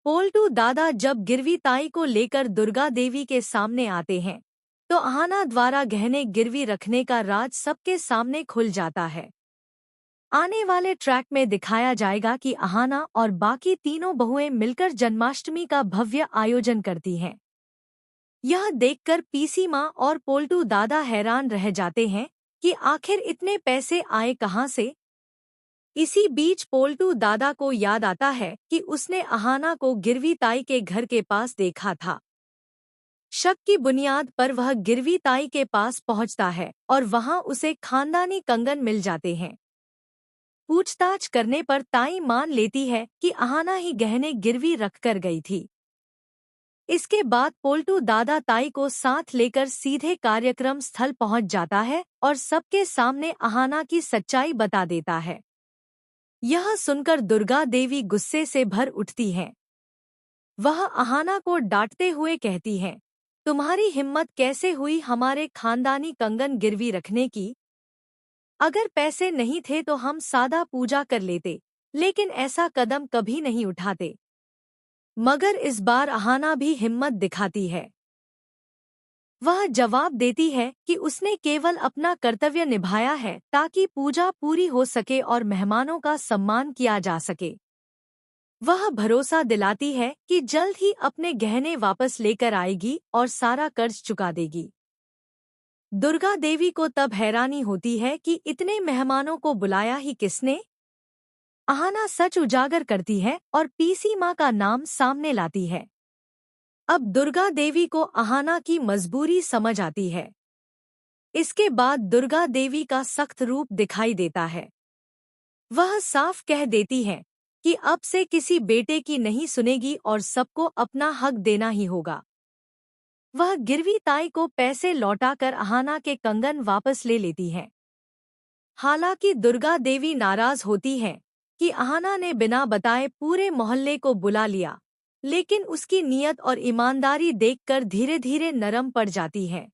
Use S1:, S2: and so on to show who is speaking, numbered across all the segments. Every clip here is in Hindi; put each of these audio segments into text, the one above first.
S1: पोल्टू दादा जब गिरवी ताई को लेकर दुर्गा देवी के सामने आते हैं तो अहाना द्वारा गहने गिरवी रखने का राज सबके सामने खुल जाता है। आने वाले ट्रैक में दिखाया जाएगा कि अहाना और बाकी तीनों बहुएं मिलकर जन्माष्टमी का भव्य आयोजन करती हैं। यह देखकर पीसी माँ और पोल्टू दादा हैरान रह जाते हैं कि आखिर इतने पैसे आए कहाँ से। इसी बीच पोल्टू दादा को याद आता है कि उसने अहाना को गिरवी ताई के घर के पास देखा था। शक की बुनियाद पर वह गिरवी ताई के पास पहुंचता है और वहां उसे खानदानी कंगन मिल जाते हैं। पूछताछ करने पर ताई मान लेती है कि अहाना ही गहने गिरवी रखकर गई थी। इसके बाद पोल्टू दादा ताई को साथ लेकर सीधे कार्यक्रम स्थल पहुंच जाता है और सबके सामने अहाना की सच्चाई बता देता है। यह सुनकर दुर्गा देवी गुस्से से भर उठती हैं। वह अहाना को डांटते हुए कहती हैं, तुम्हारी हिम्मत कैसे हुई हमारे खानदानी कंगन गिरवी रखने की? अगर पैसे नहीं थे तो हम सादा पूजा कर लेते, लेकिन ऐसा कदम कभी नहीं उठाते। मगर इस बार अहाना भी हिम्मत दिखाती है। वह जवाब देती है कि उसने केवल अपना कर्तव्य निभाया है ताकि पूजा पूरी हो सके और मेहमानों का सम्मान किया जा सके। वह भरोसा दिलाती है कि जल्द ही अपने गहने वापस लेकर आएगी और सारा कर्ज चुका देगी। दुर्गा देवी को तब हैरानी होती है कि इतने मेहमानों को बुलाया ही किसने। अहाना सच उजागर करती है और पीसी माँ का नाम सामने लाती है। अब दुर्गा देवी को अहाना की मजबूरी समझ आती है। इसके बाद दुर्गा देवी का सख्त रूप दिखाई देता है। वह साफ कह देती है कि अब से किसी बेटे की नहीं सुनेगी और सबको अपना हक देना ही होगा। वह गिरवी ताई को पैसे लौटाकर अहाना के कंगन वापस ले लेती है। हालांकि दुर्गा देवी नाराज होती है कि अहाना ने बिना बताए पूरे मोहल्ले को बुला लिया, लेकिन उसकी नीयत और ईमानदारी देखकर धीरे धीरे नरम पड़ जाती है।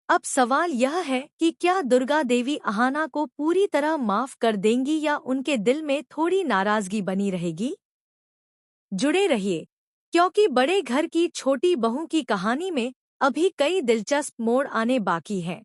S1: अब सवाल यह है कि क्या दुर्गा देवी अहाना को पूरी तरह माफ कर देंगी या उनके दिल में थोड़ी नाराजगी बनी रहेगी? जुड़े रहिए, क्योंकि बड़े घर की छोटी बहू की कहानी में अभी कई दिलचस्प मोड़ आने बाकी हैं।